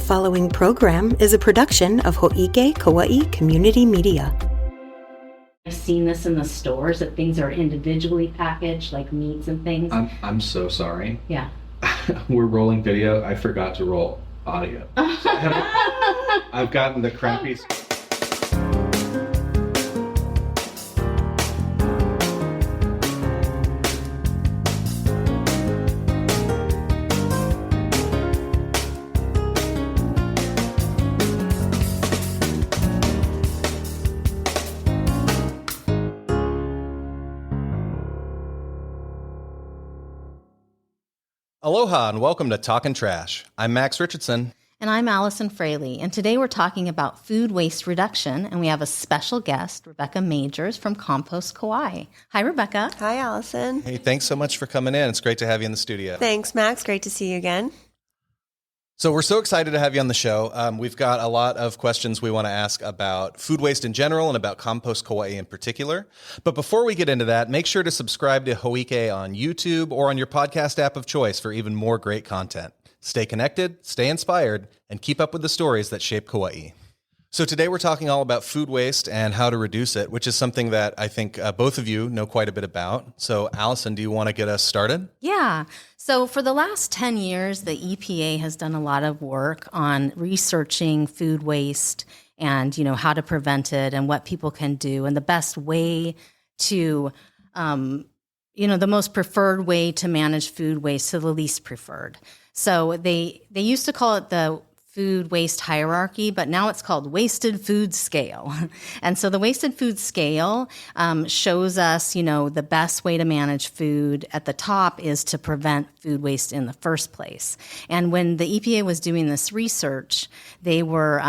The following program is a production of Ho'ike Kauai Community Media. I've seen this in the stores that things are individually packaged, like meats and things. I'm so sorry. Yeah. We're rolling video. I forgot to roll audio. So I've gotten the crappy. Aloha and welcome to Talkin Trash. I'm Max Richardson. And I'm Allison Fraley. And today we're talking about food waste reduction. And we have a special guest, Rebecca Majors from Compost Kaua. Hi, Rebecca. Hi, Allison. Hey, thanks so much for coming in. It's great to have you in the studio. Thanks, Max. Great to see you again. So we're so excited to have you on the show. We've got a lot of questions we want to ask about food waste in general and about Compost Kaua in particular. But before we get into that, make sure to subscribe to Ho'ike on YouTube or on your podcast app of choice for even more great content. Stay connected, stay inspired, and keep up with the stories that shape Kauai. So today we're talking all about food waste and how to reduce it, which is something that I think both of you know quite a bit about. So Allison, do you want to get us started? Yeah. So for the last 10 years, the EPA has done a lot of work on researching food waste and, how to prevent it and what people can do and the best way to, the most preferred way to manage food waste to the least preferred. So they used to call it the food waste hierarchy, but now it's called wasted food scale. And so the wasted food scale shows us, the best way to manage food at the top is to prevent food waste in the first place. And when the EPA was doing this research, they were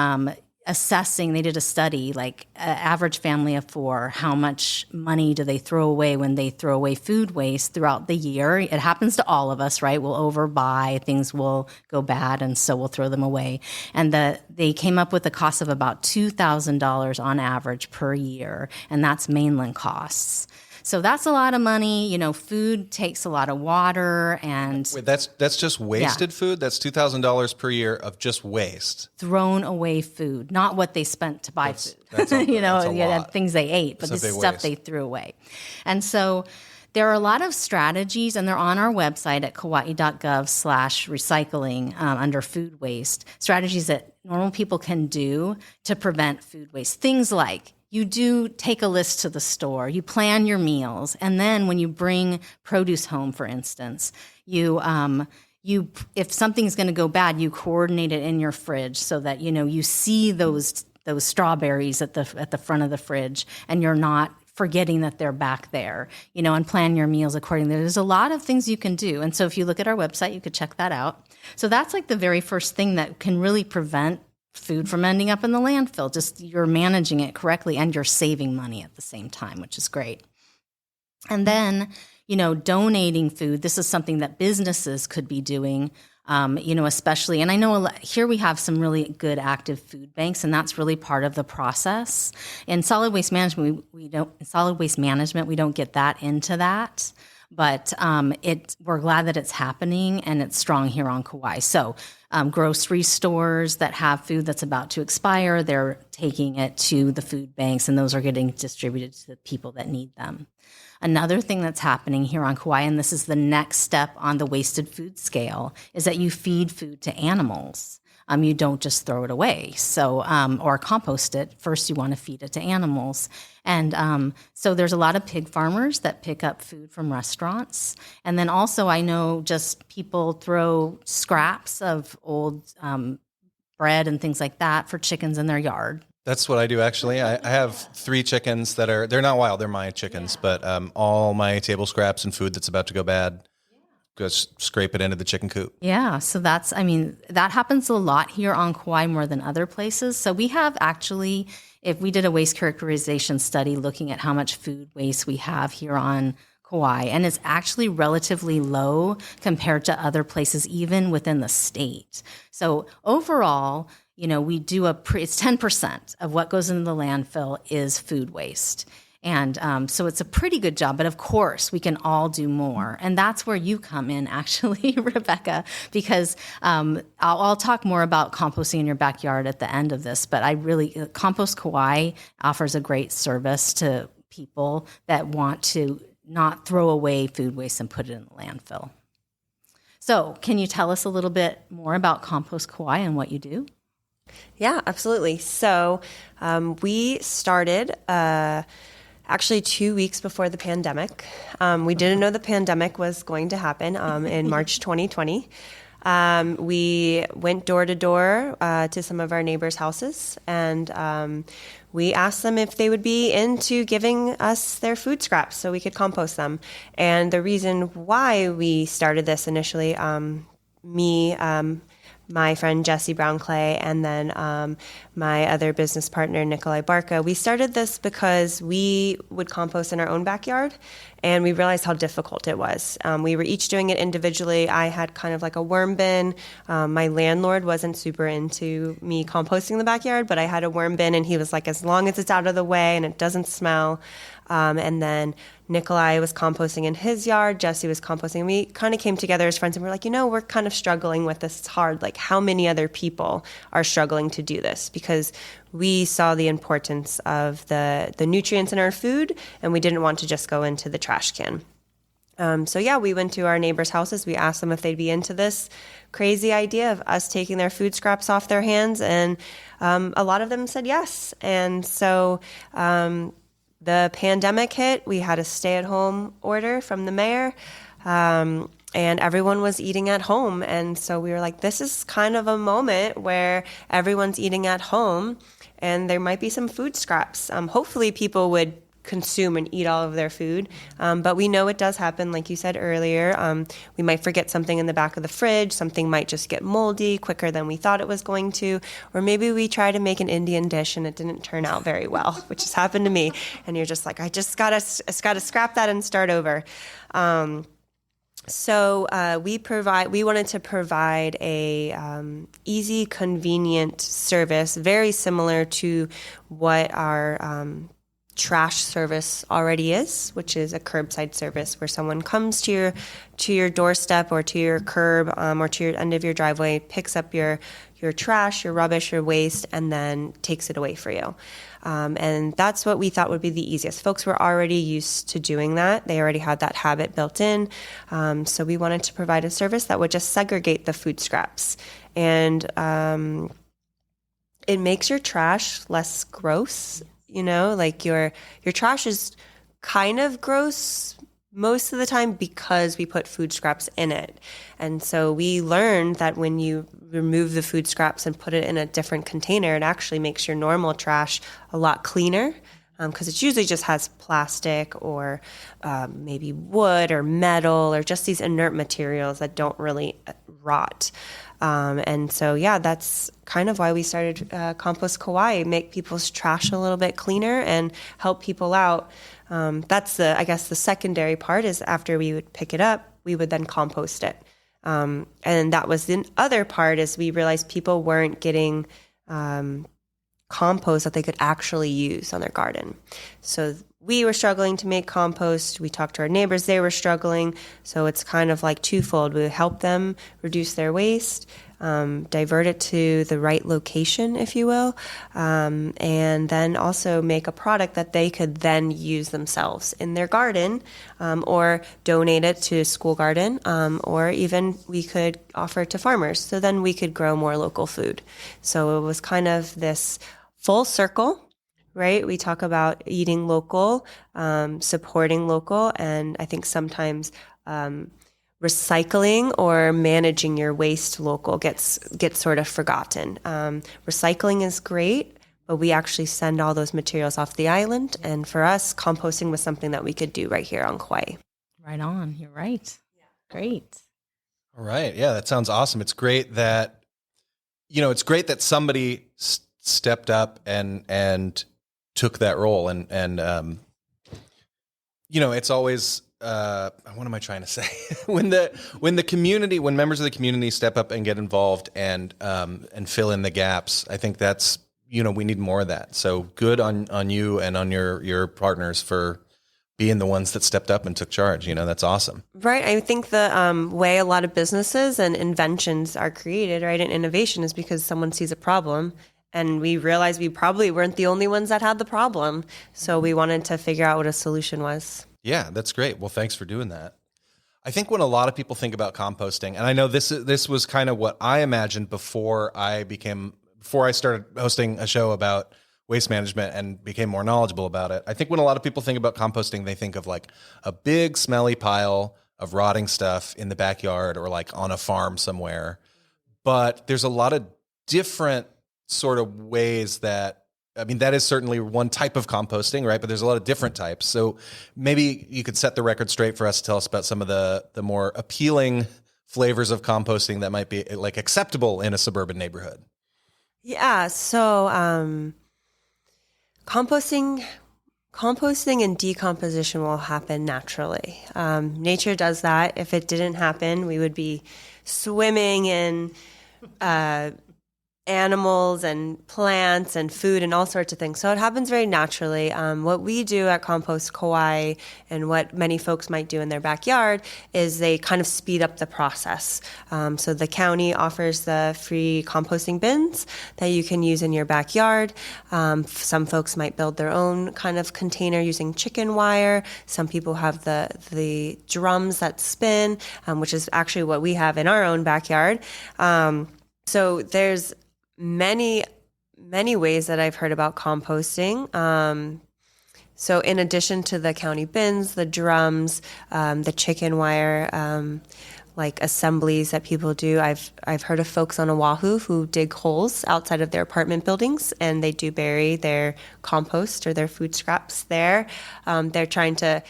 they did a study, like an average family of four, how much money do they throw away when they throw away food waste throughout the year? It happens to all of us, right? We'll overbuy, things will go bad, and so we'll throw them away. And they came up with a cost of about $2,000 on average per year, and that's mainland costs. So that's a lot of money. Food takes a lot of water and... Wait, that's just wasted food? That's $2,000 per year of just waste? Thrown away food, not what they spent to buy food. That's a lot. Things they ate, but this is stuff they threw away. And so there are a lot of strategies, and they're on our website at kauai.gov/recycling under food waste, strategies that normal people can do to prevent food waste. Things like you do take a list to the store, you plan your meals, and then when you bring produce home, for instance, if something's going to go bad, you coordinate it in your fridge so that you see those strawberries at the front of the fridge, and you're not forgetting that they're back there, and plan your meals accordingly. There's a lot of things you can do, and so if you look at our website, you could check that out. So that's like the very first thing that can really prevent food from ending up in the landfill. Just you're managing it correctly and you're saving money at the same time, which is great. And then, donating food. This is something that businesses could be doing, especially. And I know here we have some really good active food banks, and that's really part of the process. In solid waste management, we don't get that into that. But we're glad that it's happening and it's strong here on Kauai. So grocery stores that have food that's about to expire, they're taking it to the food banks, and those are getting distributed to the people that need them. Another thing that's happening here on Kauai, and this is the next step on the wasted food scale, is that you feed food to animals. You don't just throw it away, or compost it. First, you want to feed it to animals. And so there's a lot of pig farmers that pick up food from restaurants. And then also I know just people throw scraps of old bread and things like that for chickens in their yard. That's what I do, actually. I have 3 chickens they're not wild, they're my chickens, but all my table scraps and food that's about to go bad, just scrape it into the chicken coop. Yeah, so that happens a lot here on Kauai more than other places. So we have actually, if we did a waste characterization study looking at how much food waste we have here on Kauai, and it's actually relatively low compared to other places, even within the state. So overall, we do it's 10% of what goes into the landfill is food waste. And so it's a pretty good job. But of course, we can all do more. And that's where you come in, actually, Rebecca, because I'll talk more about composting in your backyard at the end of this. But Compost Kaua offers a great service to people that want to not throw away food waste and put it in the landfill. So can you tell us a little bit more about Compost Kaua and what you do? Yeah, absolutely. So we started actually 2 weeks before the pandemic. We didn't know the pandemic was going to happen in March 2020. We went door to door to some of our neighbors' houses, and we asked them if they would be into giving us their food scraps so we could compost them. And the reason why we started this initially, my friend Jesse Brown Clay, and then my other business partner, Nikolai Barca. We started this because we would compost in our own backyard, and we realized how difficult it was. We were each doing it individually. I had kind of like a worm bin. My landlord wasn't super into me composting in the backyard, but I had a worm bin, and he was like, as long as it's out of the way and it doesn't smell. And then Nikolai was composting in his yard. Jesse was composting. We kind of came together as friends, and we're like, we're kind of struggling with this. It's hard. Like, how many other people are struggling to do this? Because we saw the importance of the nutrients in our food, and we didn't want to just go into the trash can. We went to our neighbors' houses. We asked them if they'd be into this crazy idea of us taking their food scraps off their hands, and a lot of them said yes. And so the pandemic hit. We had a stay-at-home order from the mayor, and everyone was eating at home. And so we were like, this is kind of a moment where everyone's eating at home, and there might be some food scraps. Hopefully people would consume and eat all of their food. But we know it does happen, like you said earlier. We might forget something in the back of the fridge. Something might just get moldy quicker than we thought it was going to. Or maybe we try to make an Indian dish and it didn't turn out very well, which has happened to me. And you're just like, I just gotta scrap that and start over. So we wanted to provide a easy, convenient service, very similar to what our trash service already is, which is a curbside service where someone comes to your doorstep or to your curb or to your end of your driveway, picks up your trash, your rubbish, your waste, and then takes it away for you. And that's what we thought would be the easiest. Folks were already used to doing that. They already had that habit built in. So we wanted to provide a service that would just segregate the food scraps. And it makes your trash less gross. Like your trash is kind of gross most of the time because we put food scraps in it. And so we learned that when you remove the food scraps and put it in a different container, it actually makes your normal trash a lot cleaner, because it usually just has plastic or maybe wood or metal or just these inert materials that don't really rot. And so, that's kind of why we started Compost Kaua, make people's trash a little bit cleaner and help people out. That's the secondary part is after we would pick it up, we would then compost it. And that was the other part is we realized people weren't getting compost that they could actually use on their garden. So we were struggling to make compost. We talked to our neighbors. They were struggling. So it's kind of like twofold. We help them reduce their waste, divert it to the right location, if you will, and then also make a product that they could then use themselves in their garden, or donate it to a school garden, or even we could offer it to farmers. So then we could grow more local food. So it was kind of this full circle. Right? We talk about eating local, supporting local, and I think sometimes recycling or managing your waste local gets sort of forgotten. Recycling is great, but we actually send all those materials off the island, and for us, composting was something that we could do right here on Kauai. Right on. You're right. Yeah. Great. All right. Yeah, that sounds awesome. It's great that somebody stepped up and took that role, and it's always what am I trying to say? when members of the community step up and get involved and fill in the gaps, I think that's we need more of that. So good on you and on your partners for being the ones that stepped up and took charge. That's awesome. Right. I think the way a lot of businesses and inventions are created, right, and innovation is because someone sees a problem. And we realized we probably weren't the only ones that had the problem. So we wanted to figure out what a solution was. Yeah, that's great. Well, thanks for doing that. I think when a lot of people think about composting, and I know this was kind of what I imagined before I started hosting a show about waste management and became more knowledgeable about it. I think when a lot of people think about composting, they think of like a big smelly pile of rotting stuff in the backyard or like on a farm somewhere. But there's a lot of different sort of ways that is certainly one type of composting, right? But there's a lot of different types. So maybe you could set the record straight for us, tell us about some of the more appealing flavors of composting that might be like acceptable in a suburban neighborhood. Yeah. So composting and decomposition will happen naturally. Nature does that. If it didn't happen, we would be swimming in animals and plants and food and all sorts of things. So it happens very naturally. What we do at Compost Kaua and what many folks might do in their backyard is they kind of speed up the process. So the county offers the free composting bins that you can use in your backyard. Some folks might build their own kind of container using chicken wire. Some people have the drums that spin, which is actually what we have in our own backyard. So there's many ways that I've heard about composting. So in addition to the county bins, the drums, the chicken wire, like assemblies that people do, I've heard of folks on Oahu who dig holes outside of their apartment buildings and they do bury their compost or their food scraps there. They're trying to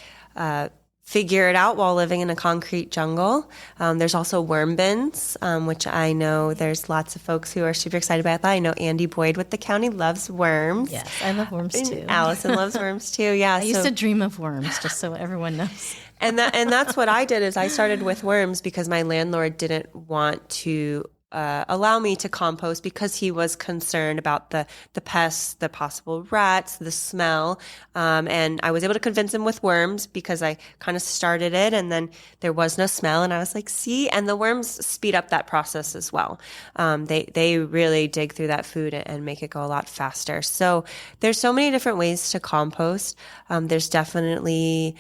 figure it out while living in a concrete jungle. There's also worm bins, which I know there's lots of folks who are super excited about that. I know Andy Boyd with the county loves worms. Yes, I love worms too. Allison loves worms too. Yeah, I used to dream of worms, just so everyone knows. And that's what I did is I started with worms because my landlord didn't want to allow me to compost because he was concerned about the pests, the possible rats, the smell. And I was able to convince him with worms because I kind of started it and then there was no smell. And I was like, see, and the worms speed up that process as well. They really dig through that food and make it go a lot faster. So there's so many different ways to compost. There's definitely,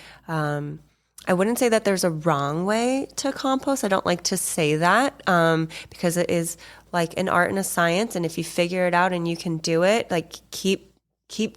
I wouldn't say that there's a wrong way to compost. I don't like to say that because it is like an art and a science. And if you figure it out and you can do it, like keep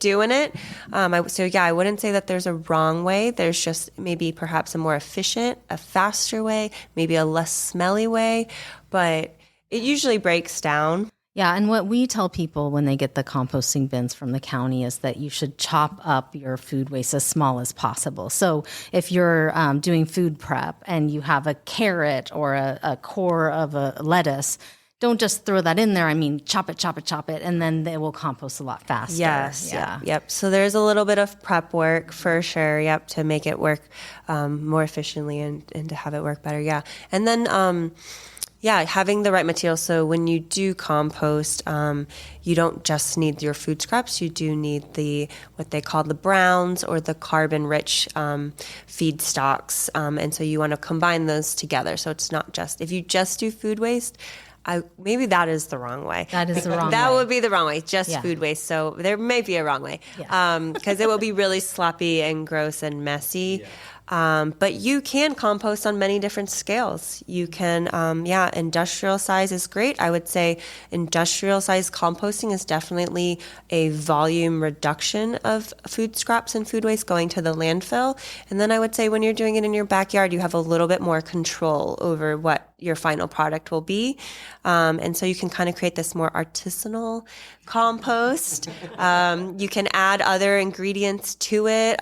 doing it. I wouldn't say that there's a wrong way. There's just maybe perhaps a more efficient, a faster way, maybe a less smelly way, but it usually breaks down. Yeah, and what we tell people when they get the composting bins from the county is that you should chop up your food waste as small as possible. So if you're doing food prep and you have a carrot or a core of a lettuce, don't just throw that in there. I mean, chop it, and then they will compost a lot faster. Yes, yep. So there's a little bit of prep work for sure, yep, to make it work more efficiently and to have it work better, yeah. And then having the right materials. So when you do compost, you don't just need your food scraps. You do need what they call the browns or the carbon-rich feedstocks. And so you want to combine those together. So it's not just, if you just do food waste, maybe that is the wrong way. That is the wrong way. That would be the wrong way, just food waste. So there may be a wrong way because it will be really sloppy and gross and messy. But you can compost on many different scales. You can, industrial size is great. I would say industrial size composting is definitely a volume reduction of food scraps and food waste going to the landfill. And then I would say when you're doing it in your backyard, you have a little bit more control over what your final product will be. And so you can kind of create this more artisanal compost. You can add other ingredients to it.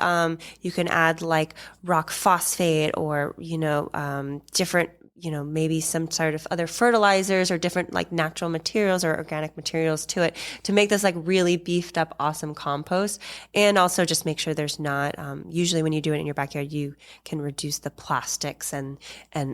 You can add like rock phosphate or, different maybe some sort of other fertilizers or different like natural materials or organic materials to it to make this like really beefed up, awesome compost. And also just make sure there's not, usually when you do it in your backyard, you can reduce the plastics and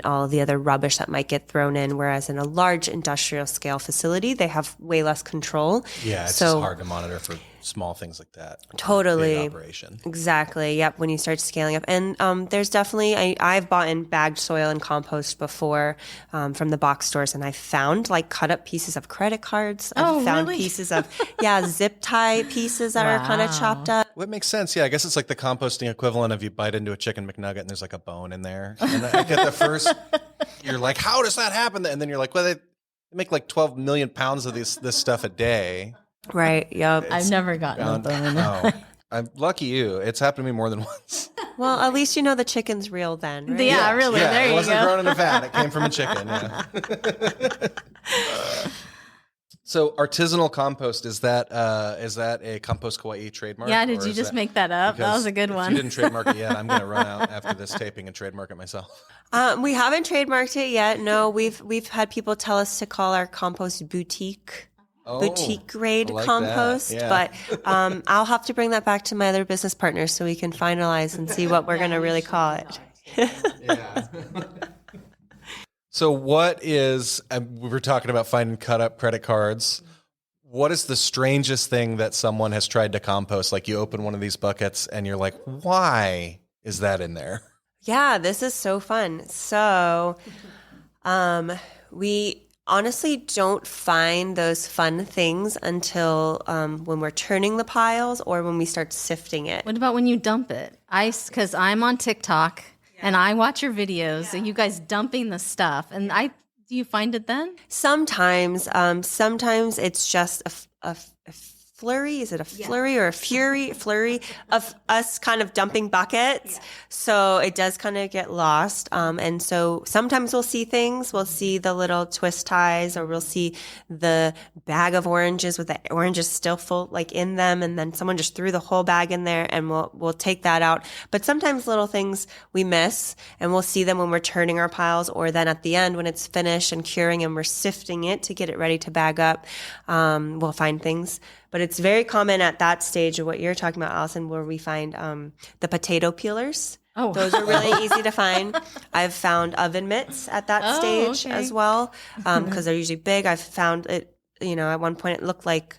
all the other rubbish that might get thrown in. Whereas in a large industrial scale facility, they have way less control. Yeah, it's just hard to monitor for small things like that. Totally. Big operation. Exactly. Yep. When you start scaling up. And there's definitely, I've bought in bagged soil and compost before from the box stores, and I found like cut up pieces of credit cards. I've found really? pieces of, zip tie pieces that are kind of chopped up. Well, it makes sense. Yeah, I guess it's like the composting equivalent of you bite into a chicken McNugget and there's like a bone in there. And I get the first, you're like, how does that happen? And then you're like, well, they make like 12 million pounds of this stuff a day. Right. Yep. I've never gotten a bone. Oh, I'm lucky you. It's happened to me more than once. Well, at least you know the chicken's real then, right? Yeah, really. Yeah, There it you wasn't go. grown in a vat. It came from a chicken. Yeah. So artisanal compost, is that a Compost Kaua trademark? Yeah, did or you is just make that up? That was a good if one. you didn't trademark it yet, I'm going to run out after this taping and trademark it myself. We haven't trademarked it yet. No, we've had people tell us to call our compost boutique grade I like compost. that. Yeah. But I'll have to bring that back to my other business partners so we can finalize and see what we're going to really call it. Yeah. So what is, we were talking about finding cut up credit cards. What is the strangest thing that someone has tried to compost? Like you open one of these buckets and you're like, why is that in there? Yeah, this is so fun. So we honestly don't find those fun things until when we're turning the piles or when we start sifting it. What about when you dump it? Because I'm on TikTok and I watch your videos of you guys dumping the stuff. And do you find it then? Sometimes it's just a flurry. Is it a flurry or a flurry of us kind of dumping buckets? Yeah. So it does kind of get lost. And so sometimes we'll see things. We'll see the little twist ties, or we'll see the bag of oranges with the oranges still full, like in them. And then someone just threw the whole bag in there, and we'll take that out. But sometimes little things we miss, and we'll see them when we're turning our piles, or then at the end when it's finished and curing and we're sifting it to get it ready to bag up. We'll find things. But it's very common at that stage of what you're talking about, Allison, where we find the potato peelers. Oh, those are really easy to find. I've found oven mitts at that stage as well, because they're usually big. I've found it, at one point it looked like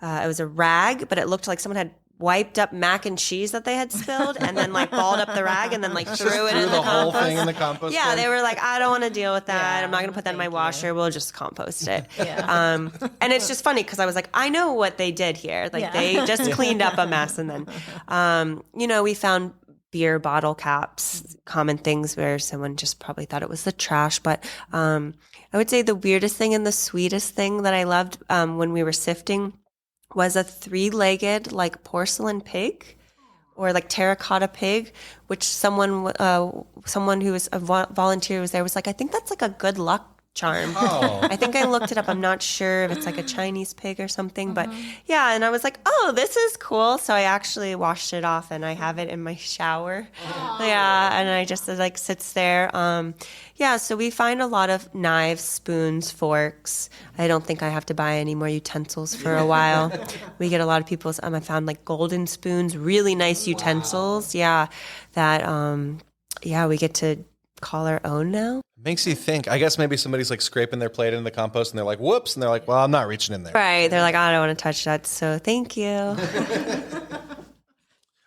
it was a rag, but it looked like someone had wiped up mac and cheese that they had spilled and then like balled up the rag and then like threw it in the whole compost. thing in the compost. Yeah, bin? they were like, I don't want to deal with that. I'm not going to put that in my washer. We'll just compost it. And it's just funny because I was like, I know what they did here. Like they just cleaned up a mess. And then, we found beer bottle caps, common things where someone just probably thought it was the trash. But I would say the weirdest thing and the sweetest thing that I loved when we were sifting was a 3-legged like porcelain pig or like terracotta pig, which someone who was a volunteer was there was like, I think that's like a good luck charm. Oh. I think I looked it up. I'm not sure if it's like a Chinese pig or something, but yeah. And I was like, oh, this is cool. So I actually washed it off and I have it in my shower. Yeah. And I just like sits there. So we find a lot of knives, spoons, forks. I don't think I have to buy any more utensils for a while. We get a lot of people's, I found like golden spoons, really nice utensils. Yeah. That, we get to call our own now. Makes you think. I guess maybe somebody's like scraping their plate in the compost and they're like, whoops. And they're like, well, I'm not reaching in there. Right. They're like, I don't want to touch that. So thank you.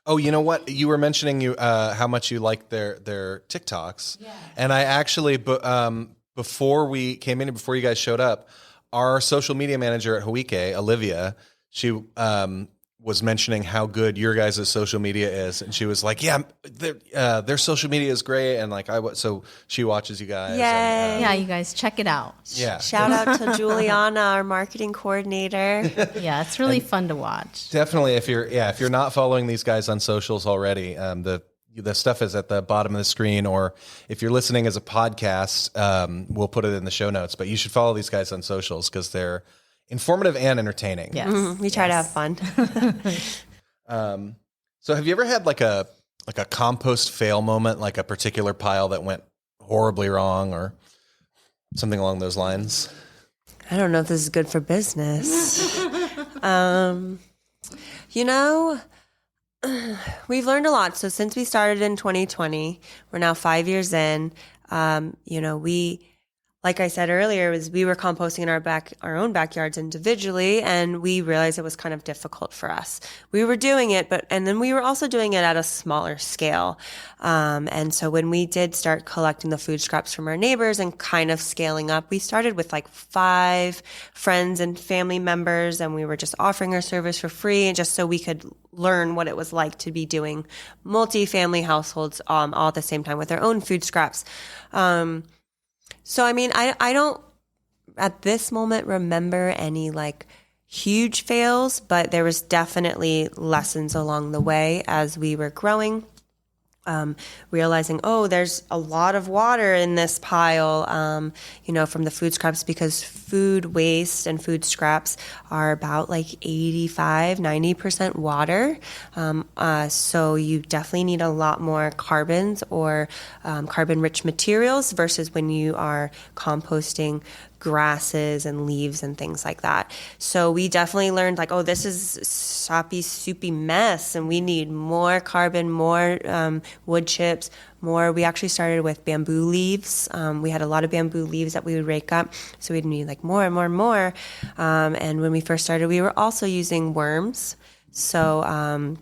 Oh, you know what? You were mentioning how much you like their TikToks. Yeah. And I actually, before we came in, before you guys showed up, our social media manager at Hoike, Olivia, she was mentioning how good your guys' social media is, and she was like, "Yeah, their social media is great," and like so she watches you guys. Yay! And, you guys check it out. Yeah, shout out to Juliana, our marketing coordinator. Yeah, it's really fun to watch. Definitely, if you're not following these guys on socials already, the stuff is at the bottom of the screen, or if you're listening as a podcast, we'll put it in the show notes. But you should follow these guys on socials because they're informative and entertaining. Yes. We try to have fun. So have you ever had like a compost fail moment, like a particular pile that went horribly wrong, or Something along those lines. I don't know if this is good for business. We've learned a lot. So since we started in 2020, we're now 5 years in. Like I said earlier, we were composting in our own backyards individually, and we realized it was kind of difficult for us. We were doing it, and then we were also doing it at a smaller scale. And so when we did start collecting the food scraps from our neighbors and kind of scaling up, we started with like 5 friends and family members, and we were just offering our service for free, and just so we could learn what it was like to be doing multi-family households all at the same time with their own food scraps. So, I mean, I don't at this moment remember any like huge fails, but there was definitely lessons along the way as we were growing. Realizing, there's a lot of water in this pile, from the food scraps, because food waste and food scraps are about like 85-90% water. So you definitely need a lot more carbons or carbon-rich materials versus when you are composting grasses and leaves and things like that. So we definitely learned like, this is soppy, soupy mess, and we need more carbon, more wood chips, more. We actually started with bamboo leaves. We had a lot of bamboo leaves that we would rake up, so we'd need like more and more and more. And when we first started, we were also using worms. So How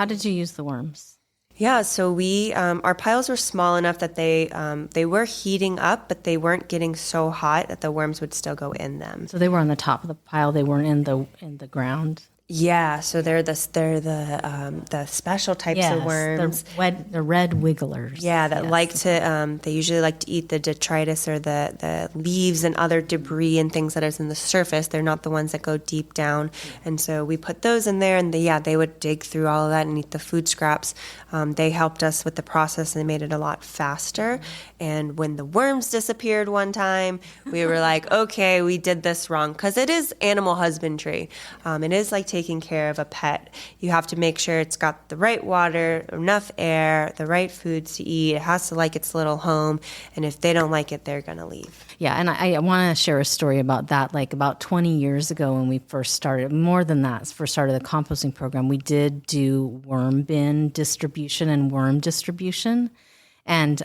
did you use the worms? Yeah, so we our piles were small enough that they were heating up, but they weren't getting so hot that the worms would still go in them. So they were on the top of the pile. They weren't in the ground. Yeah, so they're the special types of worms. The red wigglers. Yeah, that like to they usually like to eat the detritus or the leaves and other debris and things that is in the surface. They're not the ones that go deep down. And so we put those in there, and they would dig through all of that and eat the food scraps. They helped us with the process, and they made it a lot faster. And when the worms disappeared one time, we were like, okay, we did this wrong, because it is animal husbandry. It is like taking care of a pet. You have to make sure it's got the right water, enough air, the right foods to eat. It has to like its little home. And if they don't like it, they're going to leave. Yeah, and I want to share a story about that. Like about 20 years ago when we first started, more than that, first started the composting program, we did do worm bin distribution and worm distribution. And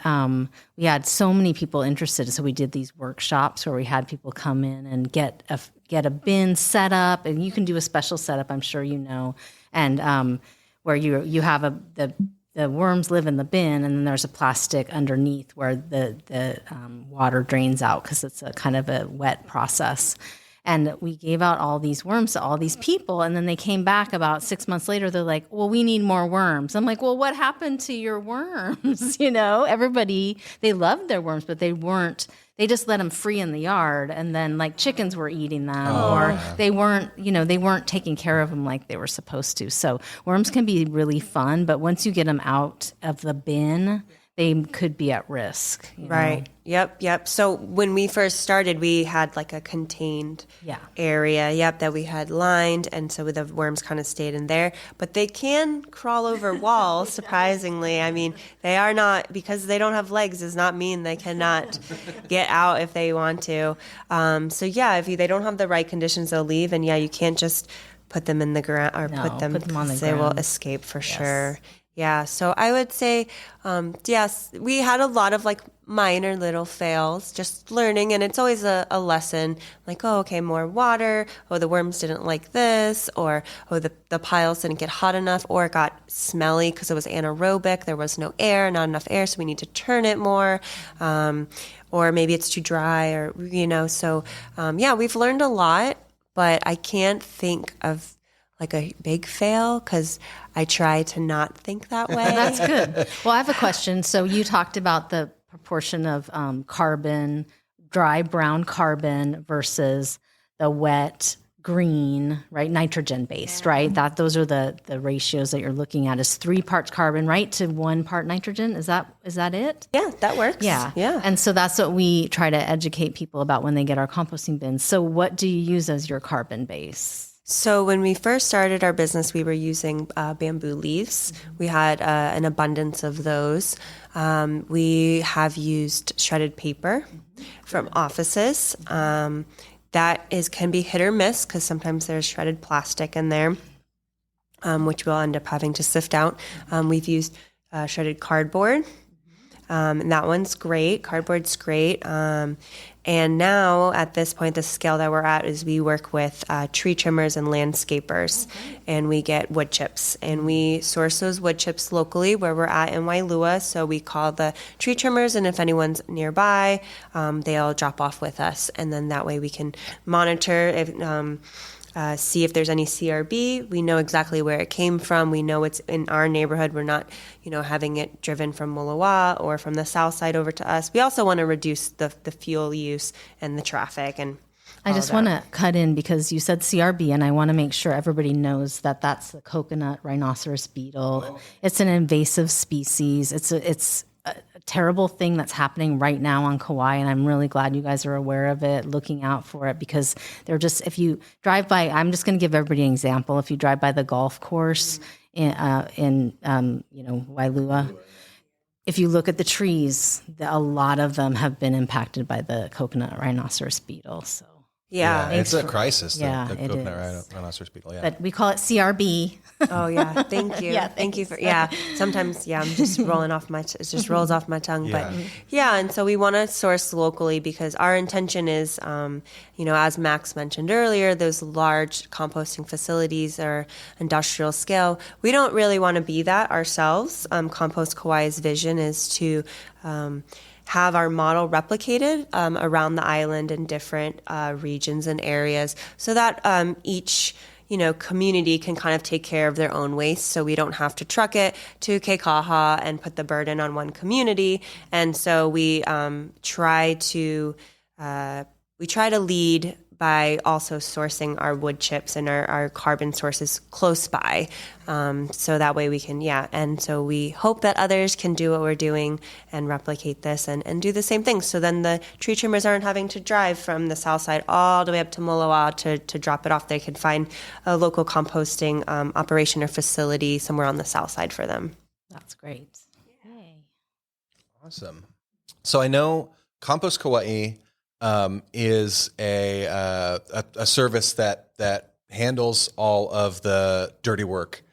we had so many people interested. So we did these workshops where we had people come in and get a bin set up, and you can do a special setup, I'm sure you know, and where you have the worms live in the bin, and then there's a plastic underneath where the water drains out because it's a kind of a wet process. And we gave out all these worms to all these people, and then they came back about 6 months later. They're like, well, we need more worms. I'm like, well, what happened to your worms? Everybody, they loved their worms, but they just let them free in the yard, and then like chickens were eating them, or they weren't taking care of them like they were supposed to. So worms can be really fun, but once you get them out of the bin, they could be at risk. Right. Yep. So when we first started, we had like a contained area, that we had lined, and so the worms kind of stayed in there. But they can crawl over walls, surprisingly. I mean, they are not, because they don't have legs does not mean they cannot get out if they want to. If they don't have the right conditions, they'll leave. And you can't just put them in the ground or put them on the ground. They will escape for sure. Yeah, so I would say, yes, we had a lot of like minor little fails, just learning, and it's always a lesson, like, more water, the worms didn't like this, or, the piles didn't get hot enough, or it got smelly because it was anaerobic, there was not enough air, so we need to turn it more, or maybe it's too dry, or, so, we've learned a lot, but I can't think of like a big fail because I try to not think that way. That's good. Well, I have a question. So you talked about the proportion of carbon, dry brown carbon versus the wet green, right? Nitrogen based, right? Those are the ratios that you're looking at is 3 parts carbon, right? To 1 part nitrogen. Is that it? Yeah, that works. Yeah. And so that's what we try to educate people about when they get our composting bins. So what do you use as your carbon base? So when we first started our business, we were using bamboo leaves. We had an abundance of those. We have used shredded paper from offices. That can be hit or miss because sometimes there's shredded plastic in there, which we'll end up having to sift out. We've used shredded cardboard. And that one's great. Cardboard's great. And now at this point, the scale that we're at is we work with tree trimmers and landscapers, and we get wood chips. And we source those wood chips locally where we're at in Wailua. So we call the tree trimmers, and if anyone's nearby, they'll drop off with us. And then that way we can monitor if see if there's any CRB. We know exactly where it came from. We know it's in our neighborhood. We're not, having it driven from Moloa or from the south side over to us. We also want to reduce the fuel use and the traffic. And I just want to cut in because you said CRB, and I want to make sure everybody knows that that's the coconut rhinoceros beetle. Oh. It's an invasive species. It's a terrible thing that's happening right now on Kauai, and I'm really glad you guys are aware of it, looking out for it, because they're just, if you drive by, I'm just going to give everybody an example. If you drive by the golf course in Wailua, if you look at the trees, a lot of them have been impacted by the coconut rhinoceros beetle. So yeah, it's a crisis. The it coconut is. rhinoceros beetle. Yeah, but we call it CRB. Oh yeah, thank you. Thank you for sometimes I'm just rolling off it just rolls off my tongue. Yeah. But and so we want to source locally because our intention is as Max mentioned earlier, those large composting facilities are industrial scale. We don't really want to be that ourselves. Compost Kauai's vision is to have our model replicated around the island in different regions and areas so that each community can kind of take care of their own waste, so we don't have to truck it to Keikaha and put the burden on one community. And so we try to lead by also sourcing our wood chips and our carbon sources close by. So that way we can, and so we hope that others can do what we're doing and replicate this and do the same thing. So then the tree trimmers aren't having to drive from the south side all the way up to Moloa to drop it off. They can find a local composting operation or facility somewhere on the south side for them. That's great. Yay. Awesome. So I know Compost Kauai is a service that handles all of the dirty work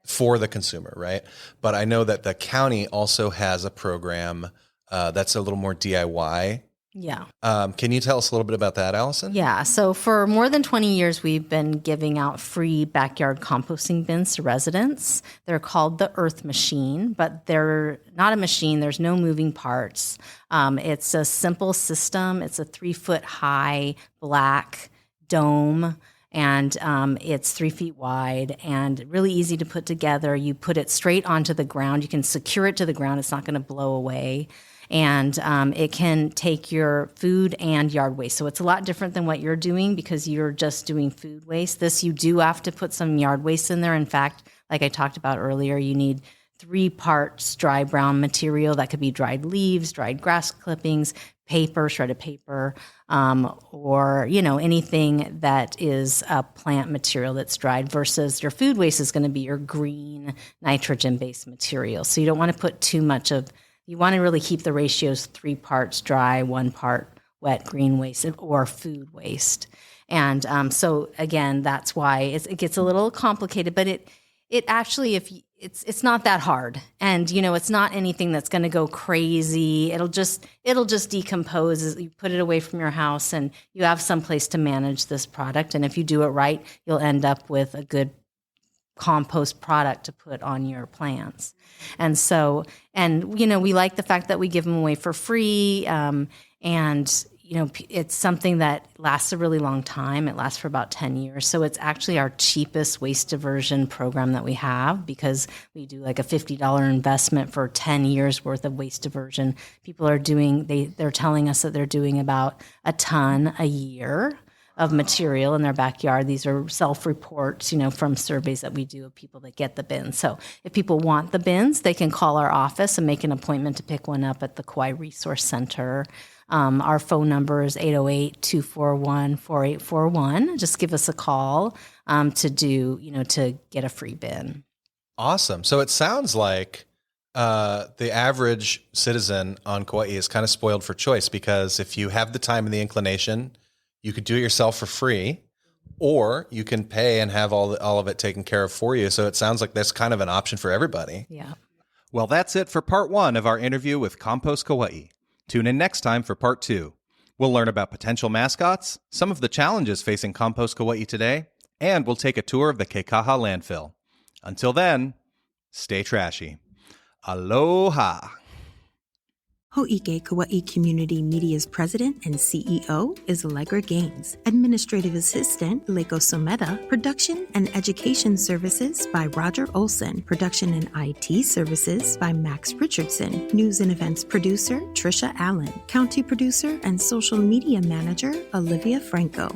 for the consumer, right? But I know that the county also has a program that's a little more DIY. Yeah. Can you tell us a little bit about that, Allison? Yeah. So for more than 20 years, we've been giving out free backyard composting bins to residents. They're called the Earth Machine, but they're not a machine. There's no moving parts. It's a simple system. It's a 3-foot high black dome, and it's 3 feet wide and really easy to put together. You put it straight onto the ground. You can secure it to the ground. It's not going to blow away. And it can take your food and yard waste. So it's a lot different than what you're doing because you're just doing food waste. This, you do have to put some yard waste in there. In fact, like I talked about earlier, you need 3 parts dry brown material. That could be dried leaves, dried grass clippings, paper, shredded paper, or anything that is a plant material that's dried, versus your food waste is going to be your green nitrogen-based material. So you don't want to put too much of. You want to really keep the ratios 3 parts dry, 1 part wet green waste or food waste. And so again, that's why it gets a little complicated, but it actually, it's not that hard. And it's not anything that's going to go crazy. It'll just decompose. You put it away from your house and you have some place to manage this product. And if you do it right, you'll end up with a good compost product to put on your plants. And so, we like the fact that we give them away for free. It's something that lasts a really long time. It lasts for about 10 years. So it's actually our cheapest waste diversion program that we have, because we do like a $50 investment for 10 years worth of waste diversion. People are they're telling us that they're doing about a ton a year of material in their backyard. These are self-reports, from surveys that we do of people that get the bins. So if people want the bins, they can call our office and make an appointment to pick one up at the Kauai Resource Center. Our phone number is 808-241-4841. Just give us a call to get a free bin. Awesome. So it sounds like the average citizen on Kauai is kind of spoiled for choice, because if you have the time and the inclination, you could do it yourself for free, or you can pay and have all of it taken care of for you. So it sounds like that's kind of an option for everybody. Yeah. Well, that's it for part 1 of our interview with Compost Kauai. Tune in next time for part 2. We'll learn about potential mascots, some of the challenges facing Compost Kauai today, and we'll take a tour of the Kekaha landfill. Until then, stay trashy. Aloha. Ho'ike Kauai Community Media's president and CEO is Allegra Gaines. Administrative assistant, Leko Someta. Production and education services by Roger Olson. Production and IT services by Max Richardson. News and events producer, Trisha Allen. County producer and social media manager, Olivia Franco.